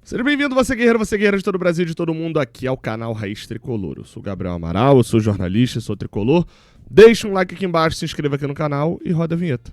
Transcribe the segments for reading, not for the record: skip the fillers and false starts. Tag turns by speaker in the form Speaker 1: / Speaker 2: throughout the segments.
Speaker 1: Seja bem-vindo, você guerreira de todo o Brasil e de todo mundo, aqui ao canal Raiz Tricolor. Eu sou o Gabriel Amaral, eu sou jornalista, sou tricolor. Deixa um like aqui embaixo, se inscreva aqui no canal e roda a vinheta.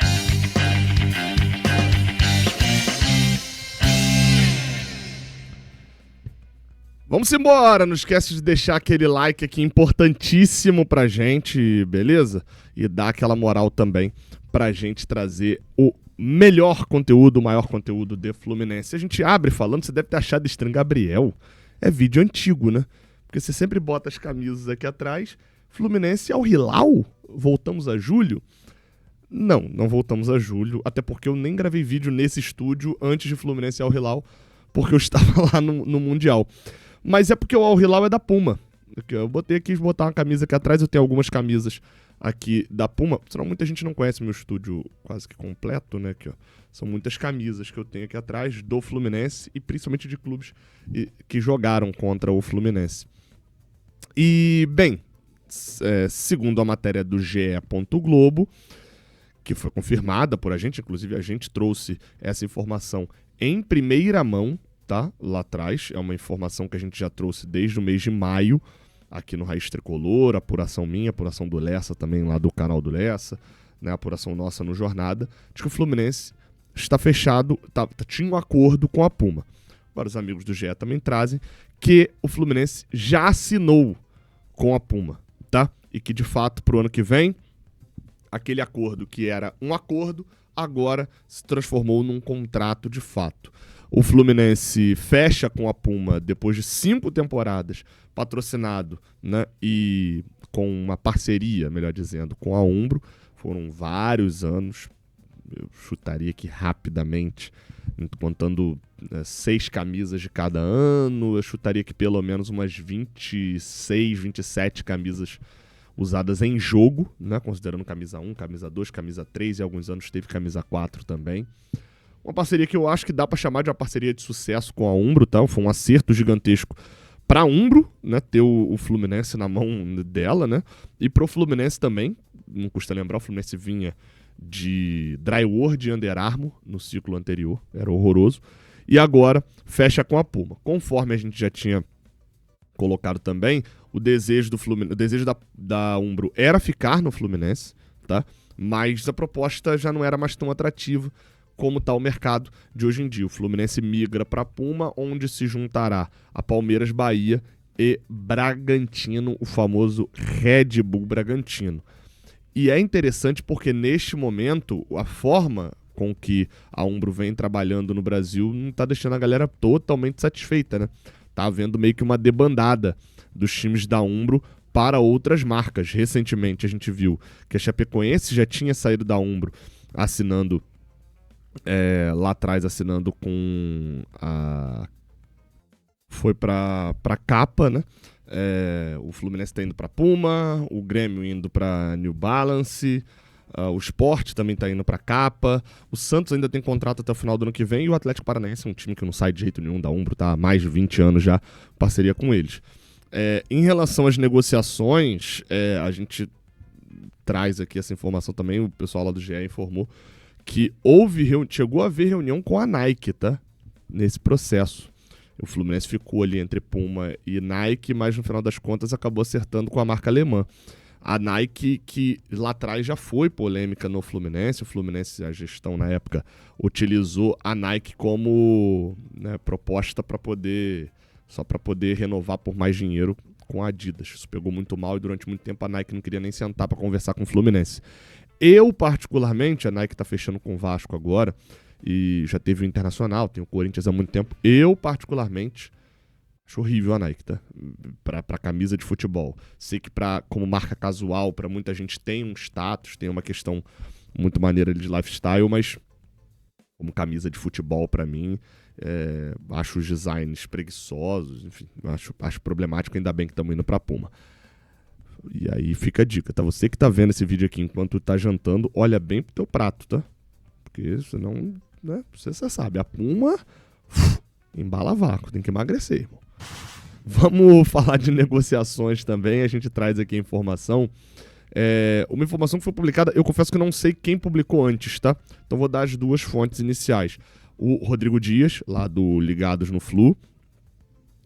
Speaker 1: Vamos embora, não esquece de deixar aquele like aqui importantíssimo pra gente, beleza? E dar aquela moral também pra gente trazer o melhor conteúdo, o maior conteúdo de Fluminense. A gente abre falando, você deve ter achado estranho, Gabriel, é vídeo antigo, né? Porque você sempre bota as camisas aqui atrás. Fluminense ao Hilal? Voltamos a julho? Não voltamos a julho, até porque eu nem gravei vídeo nesse estúdio antes de Fluminense ao Hilal, porque eu estava lá no Mundial. Mas é porque o Al Hilal é da Puma. Eu quis botar uma camisa aqui atrás, eu tenho algumas camisas aqui da Puma, senão muita gente não conhece meu estúdio quase que completo, né? Aqui, ó. São muitas camisas que eu tenho aqui atrás do Fluminense e principalmente de clubes que jogaram contra o Fluminense. E, bem, segundo a matéria do GE. Globo, que foi confirmada por a gente, inclusive a gente trouxe essa informação em primeira mão, tá? Lá atrás, é uma informação que a gente já trouxe desde o mês de maio, aqui no Raiz Tricolor, apuração minha, apuração do Lessa também lá do canal do Lessa, né, apuração nossa no Jornada, de que o Fluminense está fechado, tinha um acordo com a Puma. Agora os amigos do GE também trazem que o Fluminense já assinou com a Puma, tá? E que de fato pro ano que vem, aquele acordo que era um acordo, agora se transformou num contrato de fato. O Fluminense fecha com a Puma depois de 5 temporadas, patrocinado, né, e com uma parceria, melhor dizendo, com a Umbro. Foram vários anos, eu chutaria aqui rapidamente, contando 6 camisas de cada ano, eu chutaria que pelo menos umas 26, 27 camisas usadas em jogo, né, considerando camisa 1, camisa 2, camisa 3 e alguns anos teve camisa 4 também. Uma parceria que eu acho que dá para chamar de uma parceria de sucesso com a Umbro, tá? Foi um acerto gigantesco para a Umbro, né? Ter o Fluminense na mão dela, né? E pro Fluminense também, não custa lembrar, o Fluminense vinha de Dryword e Under Armour no ciclo anterior, era horroroso. E agora fecha com a Puma. Conforme a gente já tinha colocado também, o desejo do Fluminense, o desejo da Umbro era ficar no Fluminense, tá? Mas a proposta já não era mais tão atrativa como está o mercado de hoje em dia. O Fluminense migra para Puma, onde se juntará a Palmeiras, Bahia e Bragantino, o famoso Red Bull Bragantino. E é interessante porque neste momento a forma com que a Umbro vem trabalhando no Brasil não está deixando a galera totalmente satisfeita, né? Tá havendo meio que uma debandada dos times da Umbro para outras marcas. Recentemente a gente viu que a Chapecoense já tinha saído da Umbro assinando lá atrás, assinando com a... Foi pra Capa, né? O Fluminense tá indo pra Puma, o Grêmio indo pra New Balance, o Sport também tá indo pra Capa, o Santos ainda tem contrato até o final do ano que vem, e o Atlético Paranaense é um time que não sai de jeito nenhum da Umbro, tá há mais de 20 anos já, parceria com eles. Em relação às negociações, a gente traz aqui essa informação também, o pessoal lá do GE informou que chegou a haver reunião com a Nike, tá? Nesse processo. O Fluminense ficou ali entre Puma e Nike, mas no final das contas acabou acertando com a marca alemã. A Nike, que lá atrás já foi polêmica no Fluminense, o Fluminense, a gestão na época, utilizou a Nike como, né, proposta para poder renovar por mais dinheiro com a Adidas. Isso pegou muito mal e durante muito tempo a Nike não queria nem sentar para conversar com o Fluminense. Eu, particularmente, a Nike tá fechando com o Vasco agora, e já teve o Internacional, tem o Corinthians há muito tempo. Eu, particularmente, acho horrível a Nike, tá? Pra camisa de futebol. Sei que como marca casual, pra muita gente tem um status, tem uma questão muito maneira de lifestyle, mas como camisa de futebol, pra mim, acho os designs preguiçosos, enfim, acho problemático, ainda bem que estamos indo pra Puma. E aí fica a dica, tá? Você que tá vendo esse vídeo aqui enquanto tá jantando, olha bem pro teu prato, tá? Porque senão, né? Você sabe, a Puma embala vácuo, tem que emagrecer, irmão. Vamos falar de negociações também, a gente traz aqui a informação. Uma informação que foi publicada, eu confesso que não sei quem publicou antes, tá? Então vou dar as duas fontes iniciais. o Rodrigo Dias, lá do Ligados no Flu,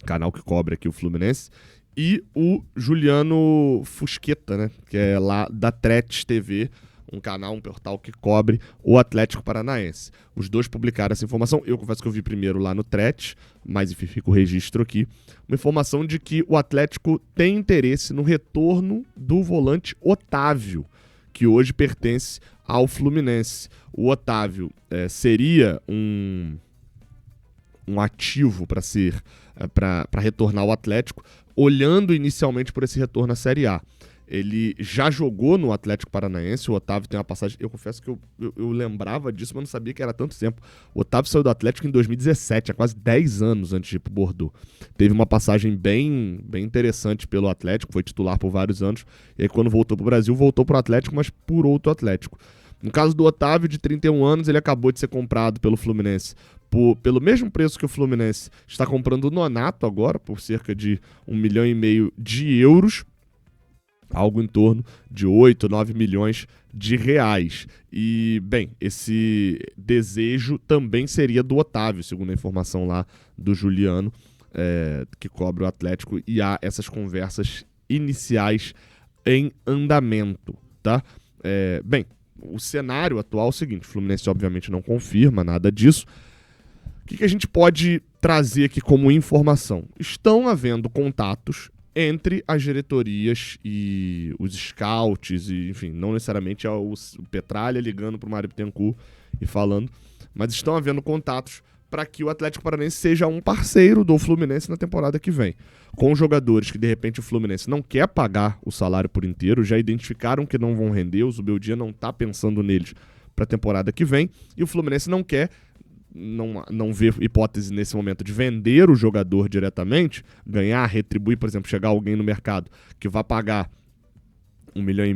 Speaker 1: canal que cobre aqui o Fluminense, e o Juliano Fusqueta, né, que é lá da Tretes TV, um canal, um portal que cobre o Atlético Paranaense. Os dois publicaram essa informação. Eu confesso que eu vi primeiro lá no Tretes, mas enfim, fica o registro aqui. Uma informação de que o Atlético tem interesse no retorno do volante Otávio, que hoje pertence ao Fluminense. O Otávio seria um ativo para retornar ao Atlético, olhando inicialmente por esse retorno à Série A. Ele já jogou no Atlético Paranaense, o Otávio tem uma passagem... Eu confesso que eu lembrava disso, mas não sabia que era tanto tempo. O Otávio saiu do Atlético em 2017, há quase 10 anos antes de ir pro Bordeaux. Teve uma passagem bem interessante pelo Atlético, foi titular por vários anos, e aí quando voltou pro Brasil, voltou pro Atlético, mas por outro Atlético. No caso do Otávio, de 31 anos, ele acabou de ser comprado pelo Fluminense pelo mesmo preço que o Fluminense está comprando o Nonato agora, por cerca de 1,5 milhão de euros, algo em torno de 8, 9 milhões de reais. E, bem, esse desejo também seria do Otávio, segundo a informação lá do Juliano, que cobre o Atlético, e há essas conversas iniciais em andamento, tá? Bem, o cenário atual é o seguinte, o Fluminense obviamente não confirma nada disso. O que a gente pode trazer aqui como informação? Estão havendo contatos entre as diretorias e os scouts, e, enfim, não necessariamente é o Petralha ligando para o Mário Bittencourt e falando, mas estão havendo contatos para que o Atlético Paranaense seja um parceiro do Fluminense na temporada que vem. Com jogadores que, de repente, o Fluminense não quer pagar o salário por inteiro, já identificaram que não vão render, o Zubeldia não está pensando neles para a temporada que vem, e o Fluminense não quer, não vê hipótese nesse momento de vender o jogador diretamente, ganhar, retribuir, por exemplo, chegar alguém no mercado que vai pagar 1,5 milhão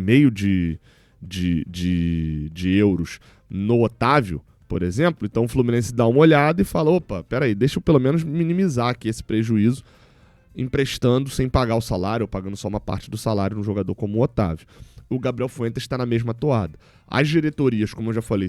Speaker 1: de euros no Otávio, por exemplo. Então o Fluminense dá uma olhada e fala, opa, peraí, deixa eu pelo menos minimizar aqui esse prejuízo emprestando sem pagar o salário ou pagando só uma parte do salário no jogador como o Otávio. O Gabriel Fuentes está na mesma toada. As diretorias, como eu já falei,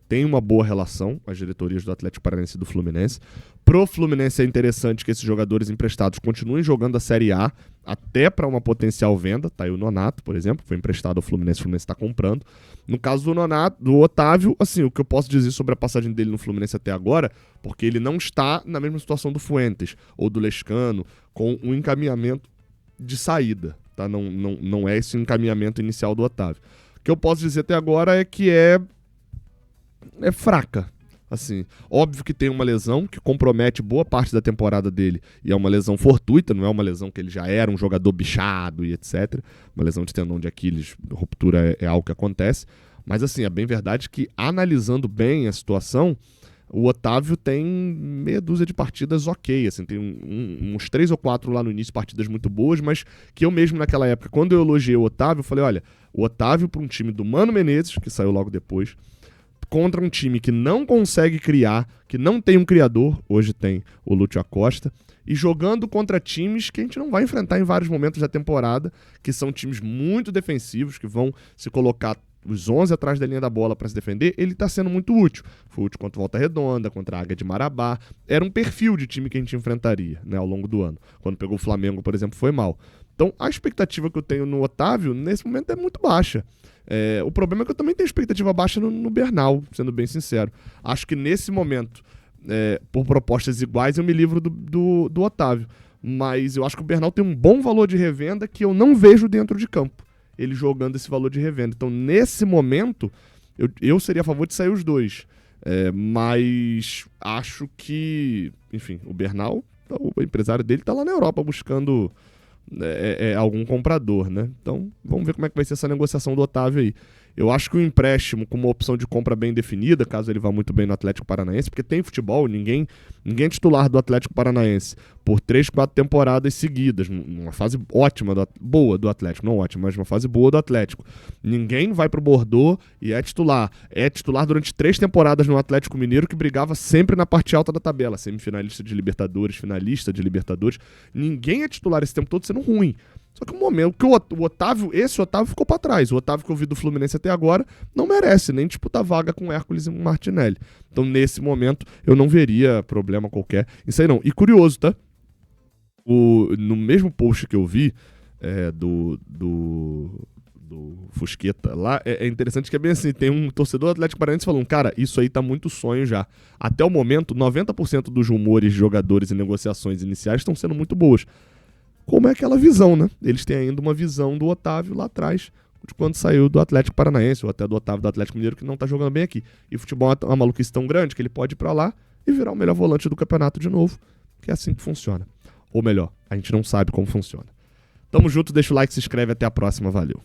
Speaker 1: têm uma boa relação, as diretorias do Atlético Paranaense e do Fluminense. Pro Fluminense é interessante que esses jogadores emprestados continuem jogando a Série A, até para uma potencial venda. Tá aí o Nonato, por exemplo, foi emprestado ao Fluminense, o Fluminense está comprando. No caso do Nonato, do Otávio, assim, o que eu posso dizer sobre a passagem dele no Fluminense até agora, porque ele não está na mesma situação do Fuentes ou do Lescano, com um encaminhamento de saída. Tá? Não é esse encaminhamento inicial do Otávio. O que eu posso dizer até agora é que é fraca. Assim, óbvio que tem uma lesão que compromete boa parte da temporada dele, e é uma lesão fortuita, não é uma lesão que ele já era um jogador bichado e etc. Uma lesão de tendão de Aquiles, ruptura é algo que acontece. Mas assim, é bem verdade que, analisando bem a situação, o Otávio tem meia dúzia de partidas ok, assim, tem uns 3 ou 4 lá no início, partidas muito boas, mas que eu mesmo naquela época, quando eu elogiei o Otávio, eu falei, olha, o Otávio para um time do Mano Menezes, que saiu logo depois, contra um time que não consegue criar, que não tem um criador, hoje tem o Lúcio Acosta, e jogando contra times que a gente não vai enfrentar em vários momentos da temporada, que são times muito defensivos, que vão se colocar os 11 atrás da linha da bola para se defender, ele está sendo muito útil. Foi útil contra o Volta Redonda, contra a Águia de Marabá. Era um perfil de time que a gente enfrentaria, né, ao longo do ano. Quando pegou o Flamengo, por exemplo, foi mal. Então, a expectativa que eu tenho no Otávio, nesse momento, é muito baixa. O problema é que eu também tenho expectativa baixa no Bernal, sendo bem sincero. Acho que nesse momento, por propostas iguais, eu me livro do Otávio. Mas eu acho que o Bernal tem um bom valor de revenda que eu não vejo dentro de campo, ele jogando esse valor de revenda. Então, nesse momento, eu seria a favor de sair os dois. Mas acho que, enfim, o Bernal, o empresário dele, está lá na Europa buscando algum comprador, né? Então, vamos ver como é que vai ser essa negociação do Otávio aí. Eu acho que o empréstimo com uma opção de compra bem definida, caso ele vá muito bem no Atlético Paranaense, porque tem futebol, ninguém é titular do Atlético Paranaense por 3, 4 temporadas seguidas, numa fase ótima, boa do Atlético, não ótima, mas uma fase boa do Atlético. Ninguém vai pro Bordeaux e é titular. É titular durante 3 temporadas no Atlético Mineiro, que brigava sempre na parte alta da tabela, semifinalista de Libertadores, finalista de Libertadores. Ninguém é titular esse tempo todo sendo ruim. Só que o momento que o Otávio, esse Otávio ficou pra trás. O Otávio que eu vi do Fluminense até agora não merece nem disputar vaga com o Hércules e o Martinelli. Então, nesse momento, eu não veria problema qualquer. Isso aí não. E curioso, tá? No mesmo post que eu vi do Fusqueta lá, é interessante que é bem assim, tem um torcedor do Atlético Paranaense falando, cara, isso aí tá muito sonho já. Até o momento, 90% dos rumores de jogadores e negociações iniciais estão sendo muito boas. Como é aquela visão, né? Eles têm ainda uma visão do Otávio lá atrás, de quando saiu do Atlético Paranaense, ou até do Otávio do Atlético Mineiro, que não tá jogando bem aqui. E o futebol é uma maluquice tão grande que ele pode ir pra lá e virar o melhor volante do campeonato de novo, que é assim que funciona. Ou melhor, a gente não sabe como funciona. Tamo junto, deixa o like, se inscreve, até a próxima, valeu.